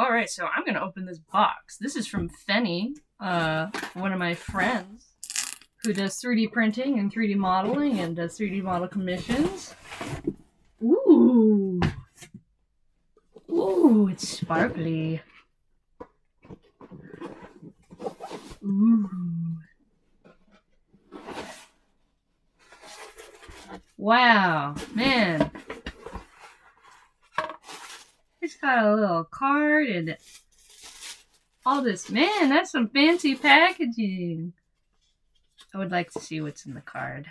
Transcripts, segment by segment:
Alright, so I'm gonna open this box. This is from Fenni, one of my friends who does 3D printing and 3D modeling and does 3D model commissions. Ooh! Ooh, it's sparkly. Ooh. Wow, man. It's got a little card and all this. Man, that's some fancy packaging. I would like to see what's in the card.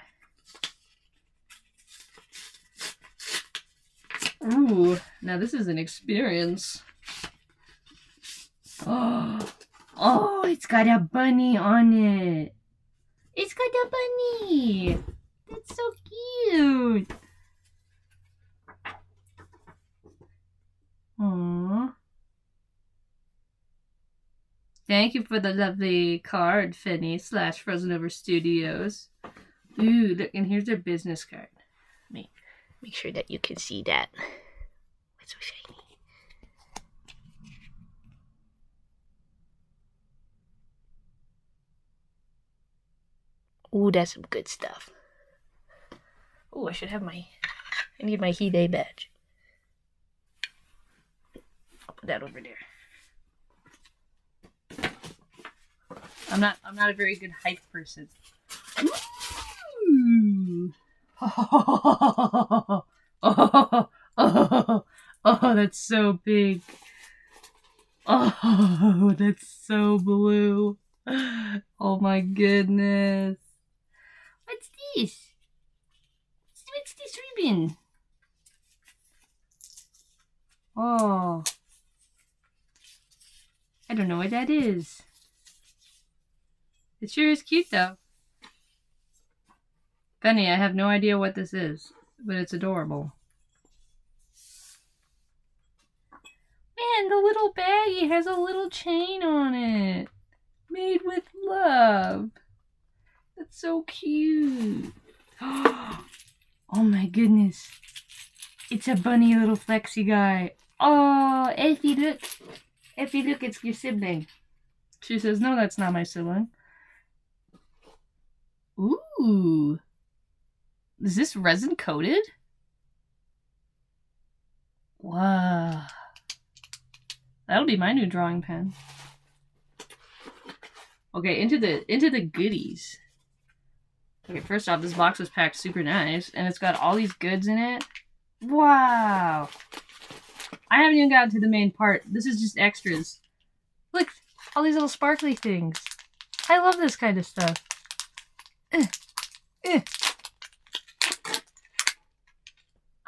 Ooh, now this is an experience. Oh, it's got a bunny on it. It's got a bunny. That's so cute. Aww. Thank you for the lovely card, Fenni / frozenoverstudios. Ooh, look, and here's their business card. Make sure that you can see that. It's so shiny. Ooh, that's some good stuff. Ooh, I need my Heat A badge. I'll put that over there. I'm not a very good height person. Ooh. Oh, that's so big. Oh, that's so blue. Oh my goodness. What's this? What's this ribbon? Oh. I don't know what that is. It sure is cute though. Fenni, I have no idea what this is, but it's adorable. Man, the little baggie has a little chain on it. Made with love. That's so cute. Oh my goodness. It's a bunny little flexi guy. Oh, Effie, look. Effie, look, it's your sibling. She says, no, that's not my sibling. Ooh. Is this resin coated? Wow. That'll be my new drawing pen. Okay, into the goodies. Okay, first off, this box was packed super nice, and it's got all these goods in it. Wow. I haven't even gotten to the main part. This is just extras. Look, all these little sparkly things. I love this kind of stuff.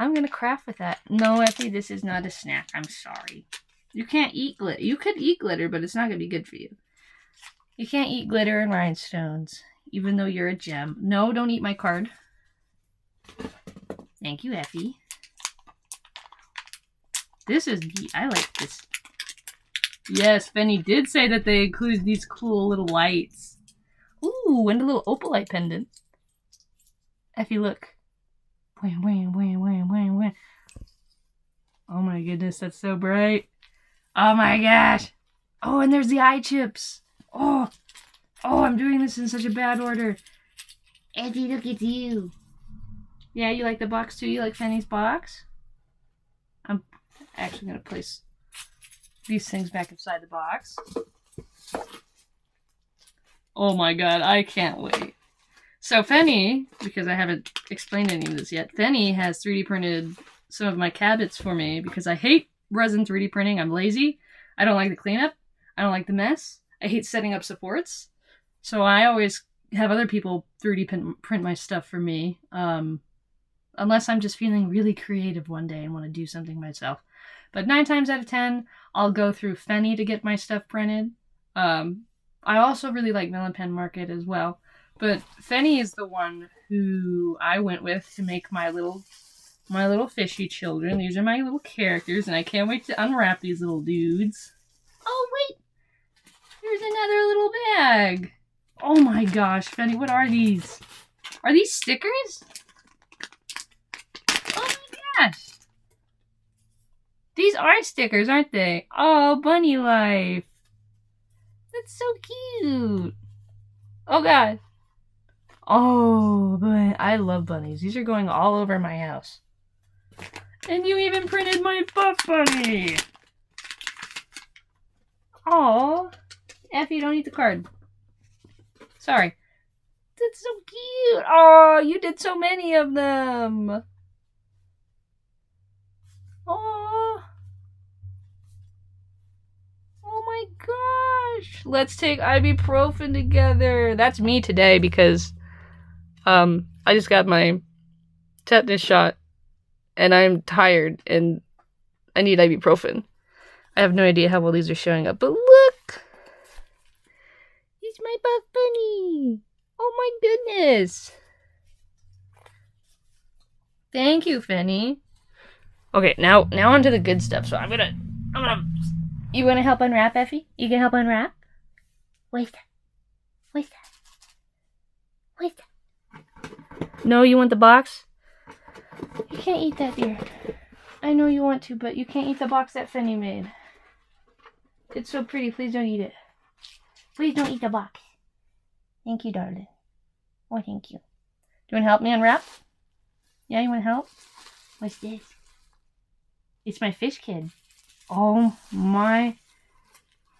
I'm gonna craft with that. No, Effie, this is not a snack. I'm sorry. You can't eat glitter. You could eat glitter, but it's not gonna be good for you. You can't eat glitter and rhinestones, even though you're a gem. No, don't eat my card. Thank you, Effie. This is neat. I like this. Yes, Fenni did say that they included these cool little lights. Ooh, and a little opalite pendant. Effie, look. Wham, wham, wham, wham, wham, wham. Oh my goodness, that's so bright. Oh my gosh. Oh, and there's the eye chips. Oh, I'm doing this in such a bad order. Effie, look at you. Yeah, you like the box too? You like Fenni's box? I'm actually going to place these things back inside the box. Oh my god, I can't wait. So Fenni, because I haven't explained any of this yet, Fenni has 3D printed some of my Kabbits for me because I hate resin 3D printing. I'm lazy. I don't like the cleanup. I don't like the mess. I hate setting up supports. So I always have other people 3D print my stuff for me. Unless I'm just feeling really creative one day and want to do something myself. But 9 times out of 10, I'll go through Fenni to get my stuff printed. I also really like Melon Pen Market as well. But Fenni is the one who I went with to make my little fishy children. These are my little characters, and I can't wait to unwrap these little dudes. Oh, wait! There's another little bag! Oh my gosh, Fenni, what are these? Are these stickers? Oh my gosh! These are stickers, aren't they? Oh, bunny life. That's so cute. Oh, God. Oh, but I love bunnies. These are going all over my house. And you even printed my buff bunny. Aw. Effie, don't eat the card. Sorry. That's so cute. Oh, you did so many of them. Oh. Oh my gosh. Let's take ibuprofen together. That's me today because I just got my tetanus shot and I'm tired and I need ibuprofen. I have no idea how well these are showing up, but look! He's my buff bunny! Oh my goodness! Thank you, Fenni. Okay, now onto the good stuff. So I'm gonna. You wanna help unwrap, Effie? You can help unwrap? Where's that? Where's that? Where's that? No, you want the box? You can't eat that, dear. I know you want to, but you can't eat the box that Fenni made. It's so pretty. Please don't eat it. Please don't eat the box. Thank you, darling. Oh, thank you. Do you want to help me unwrap? Yeah, you want to help? What's this? It's my fish kid. Oh my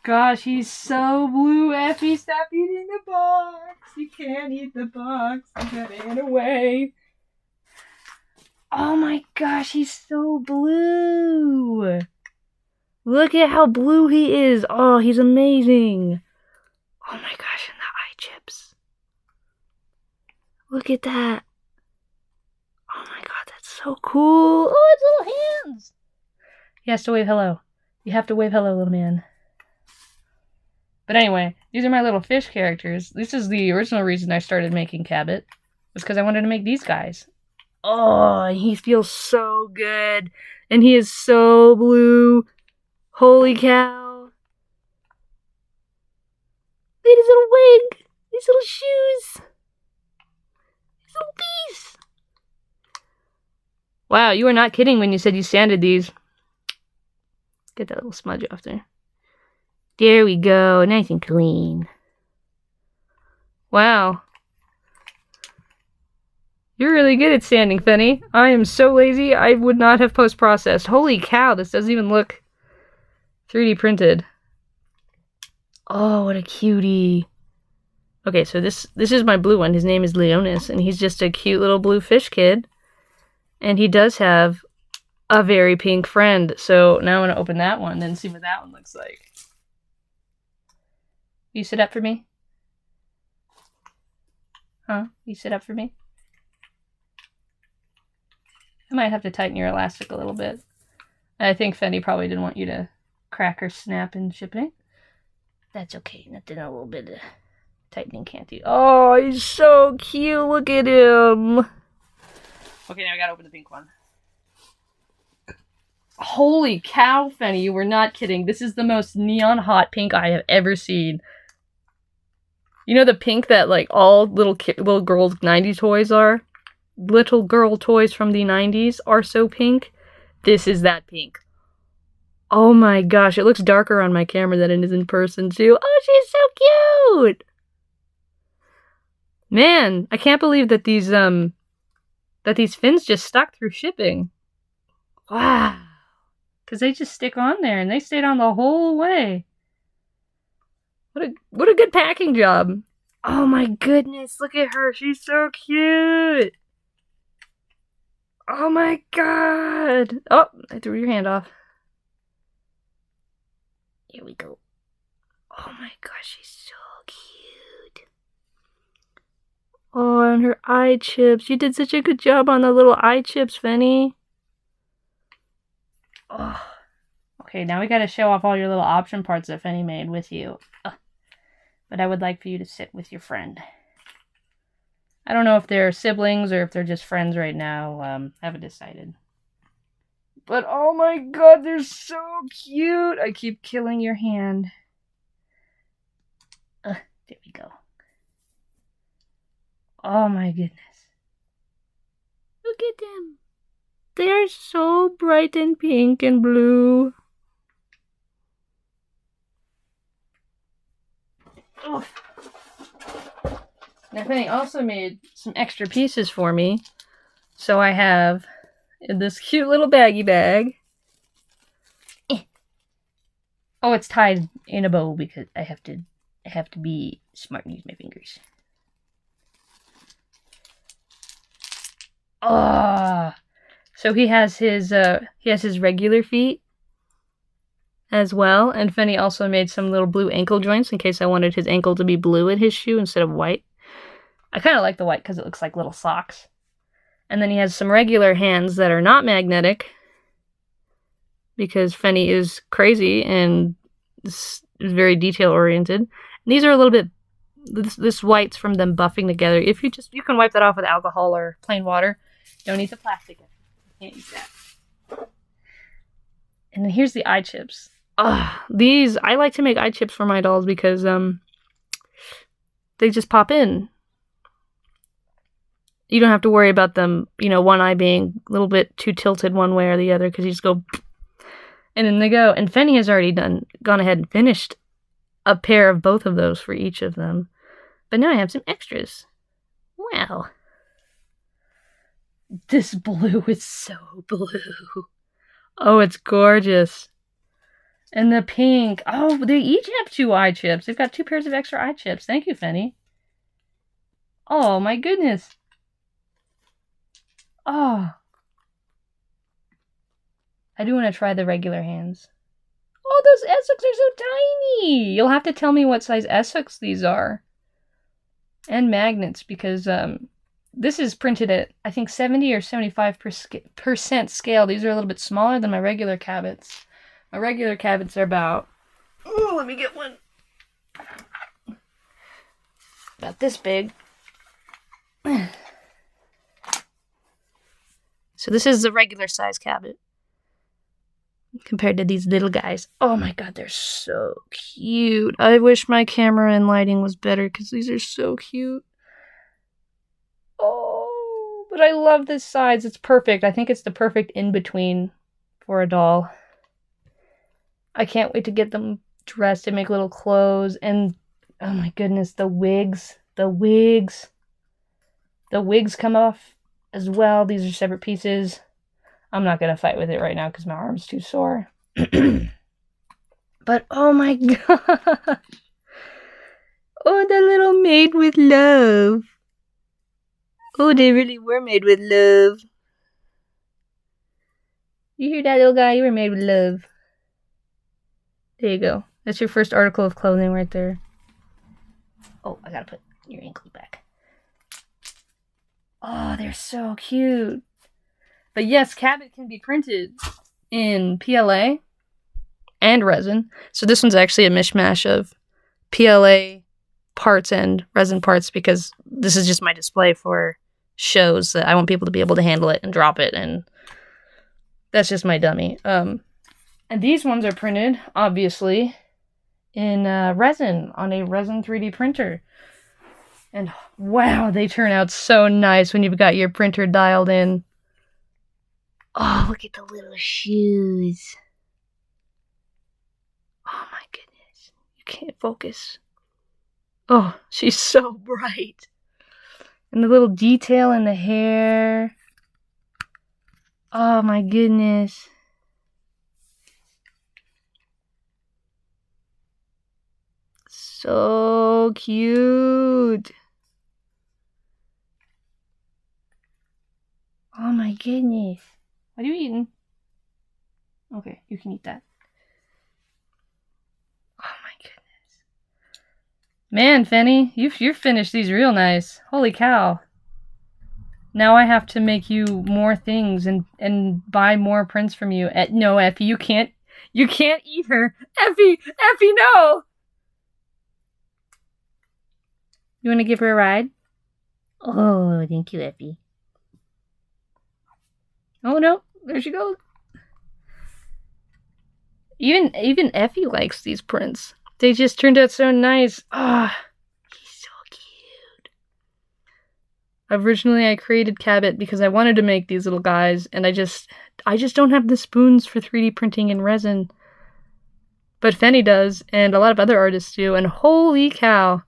gosh, he's so blue, Effie. Stop eating the box. You can't eat the box. You got it away. Oh my gosh, he's so blue. Look at how blue he is. Oh, he's amazing. Oh my gosh, and the eye chips. Look at that. Oh my god, that's so cool. Oh, its little hands. He has to wave hello. You have to wave hello, little man. But anyway, these are my little fish characters. This is the original reason I started making Kabbit. Was because I wanted to make these guys. Oh, and he feels so good. And he is so blue. Holy cow. Look at his little wig. These little shoes. His little piece. Wow, you were not kidding when you said you sanded these. Get that little smudge off there. There we go. Nice and clean. Wow. You're really good at sanding, Fenni. I am so lazy, I would not have post-processed. Holy cow, this doesn't even look 3D printed. Oh, what a cutie. Okay, so this is my blue one. His name is Leonis, and he's just a cute little blue fish kid. And he does have a very pink friend. So now I'm going to open that one and see what that one looks like. You sit up for me? Huh? You sit up for me? I might have to tighten your elastic a little bit. I think Fenni probably didn't want you to crack or snap in shipping. That's okay. Nothing a little bit of tightening can't do. Oh, he's so cute. Look at him. Okay, now I gotta open the pink one. Holy cow, Fenni. You were not kidding. This is the most neon hot pink I have ever seen. You know the pink that like all little girls' 90s toys are? Little girl toys from the 90s are so pink. This is that pink. Oh my gosh, it looks darker on my camera than it is in person too. Oh, she's so cute! Man, I can't believe that these fins just stuck through shipping. Wow. Because they just stick on there and they stayed on the whole way. What a good packing job. Oh my goodness, look at her. She's so cute. Oh my god. Oh, I threw your hand off. Here we go. Oh my gosh, she's so cute. Oh, and her eye chips. You did such a good job on the little eye chips, Fenni. Oh. Okay, now we gotta show off all your little option parts that Fenni made with you. But I would like for you to sit with your friend. I don't know if they're siblings or if they're just friends right now. Haven't decided. But oh my god, they're so cute! I keep killing your hand. There we go. Oh my goodness. Look at them. They are so bright and pink and blue. Oh. Now, Fenni also made some extra pieces for me. So I have in this cute little baggy bag. Oh, it's tied in a bow because I have to be smart and use my fingers. Oh, so he has his regular feet as well, and Fenni also made some little blue ankle joints in case I wanted his ankle to be blue in his shoe instead of white. I kind of like the white because it looks like little socks. And then he has some regular hands that are not magnetic because Fenni is crazy and is very detail oriented. And these are a little bit, this white's from them buffing together. If you can wipe that off with alcohol or plain water. Don't need the plastic. You can't use that. And then here's the eye chips. These, I like to make eye chips for my dolls because they just pop in. You don't have to worry about them, one eye being a little bit too tilted one way or the other because you just go and then they go. And Fenni has already gone ahead and finished a pair of both of those for each of them. But now I have some extras. Wow. This blue is so blue. Oh, it's gorgeous. And the pink. Oh, they each have 2 eye chips. They've got 2 pairs of extra eye chips. Thank you, Fenni. Oh, my goodness. Oh. I do want to try the regular hands. Oh, those S-hooks are so tiny. You'll have to tell me what size S-hooks these are. And magnets, because this is printed at, I think, 70 or 75% scale. These are a little bit smaller than my regular Kabbits. My regular Kabbits are about, let me get one. About this big. So this is the regular size Kabbit. Compared to these little guys. Oh my god, they're so cute. I wish my camera and lighting was better because these are so cute. Oh, but I love this size. It's perfect. I think it's the perfect in-between for a doll. I can't wait to get them dressed and make little clothes. And, oh my goodness, the wigs. The wigs. The wigs come off as well. These are separate pieces. I'm not going to fight with it right now because my arm's too sore. But, oh my god. Oh, the little made with love. Oh, they really were made with love. You hear that, little guy? You were made with love. There you go. That's your first article of clothing right there. Oh, I gotta put your ankles back. Oh, they're so cute. But yes, Kabbit can be printed in PLA and resin. So this one's actually a mishmash of PLA parts and resin parts because this is just my display for shows that I want people to be able to handle it and drop it, and that's just my dummy. And these ones are printed, obviously, in resin, on a resin 3D printer. And wow, they turn out so nice when you've got your printer dialed in. Oh, look at the little shoes. Oh my goodness. You can't focus. Oh, she's so bright. And the little detail in the hair. Oh my goodness. So cute. Oh my goodness. What are you eating? Okay, you can eat that. Oh my goodness. Man, Fenni, you've finished these real nice. Holy cow. Now I have to make you more things and buy more prints from you. No, Effie, you can't eat her. Effie, no! You want to give her a ride? Oh, thank you, Effie. Oh no, there she goes. Even Effie likes these prints. They just turned out so nice. Ah, he's so cute. Originally, I created Kabbit because I wanted to make these little guys, and I just don't have the spoons for 3D printing in resin. But Fenni does, and a lot of other artists do, and holy cow.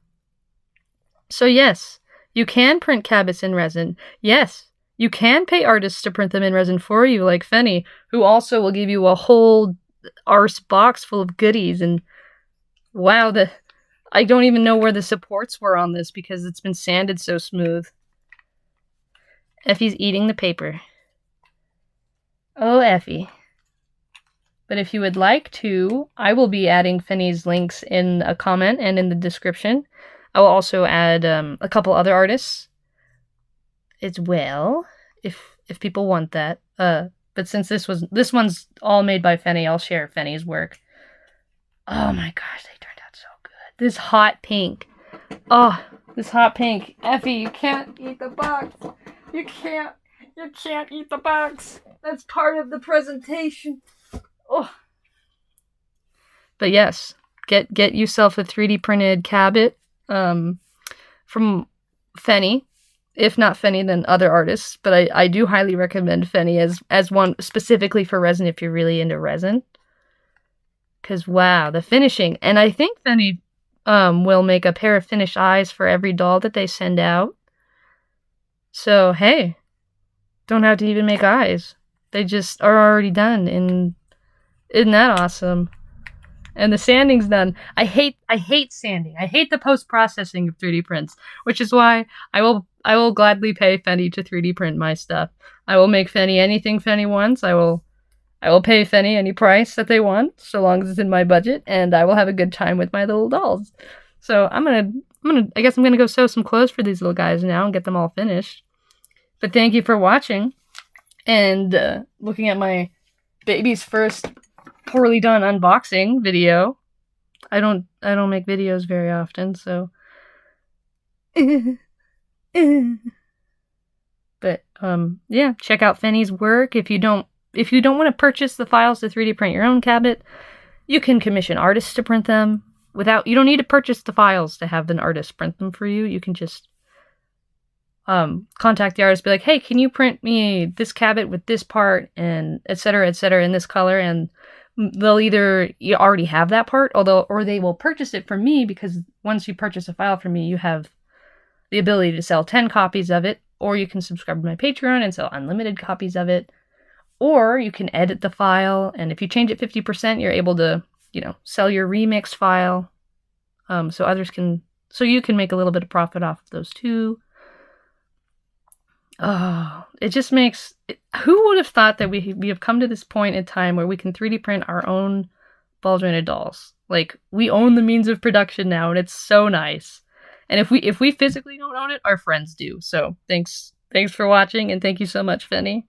So yes, you can print Kabbits in resin. Yes, you can pay artists to print them in resin for you, like Fenni, who also will give you a whole arse box full of goodies. And wow, I don't even know where the supports were on this because it's been sanded so smooth. Effie's eating the paper. Oh, Effie. But if you would like to, I will be adding Fenni's links in a comment and in the description. I will also add a couple other artists as well, if people want that. But since this one's all made by Fenni, I'll share Fenni's work. Oh my gosh, they turned out so good. This hot pink. Oh, this hot pink. Effie, you can't eat the box. You can't eat the box. That's part of the presentation. Oh. But yes, get yourself a 3D printed Kabbit from Fenni. If not Fenni, then other artists. But I do highly recommend Fenni as one specifically for resin if you're really into resin. Because wow, the finishing. And I think Fenni will make a pair of finished eyes for every doll that they send out. So hey, don't have to even make eyes. They just are already done, and isn't that awesome? And the sanding's done. I hate sanding. I hate the post-processing of 3D prints, which is why I will gladly pay Fenni to 3D print my stuff. I will make Fenni anything Fenni wants. I will pay Fenni any price that they want, so long as it's in my budget, and I will have a good time with my little dolls. So I guess I'm gonna go sew some clothes for these little guys now and get them all finished. But thank you for watching and looking at my baby's first poorly done unboxing video. I don't make videos very often, so but yeah, check out Fenni's work. If you don't want to purchase the files to 3D print your own Kabbit, you can commission artists to print them you don't need to purchase the files to have an artist print them for you. You can just contact the artist, be like, hey, can you print me this Kabbit with this part and etc. in this color, and they'll either you already have that part, or they will purchase it from me, because once you purchase a file from me, you have the ability to sell 10 copies of it, or you can subscribe to my Patreon and sell unlimited copies of it, or you can edit the file, and if you change it 50%, you're able to, sell your remix file, so you can make a little bit of profit off of those too. Oh, it just makes... Who would have thought that we have come to this point in time where we can 3D print our own ball-jointed dolls? Like, we own the means of production now, and it's so nice. And if we physically don't own it, our friends do. So thanks for watching, and thank you so much, Fenni.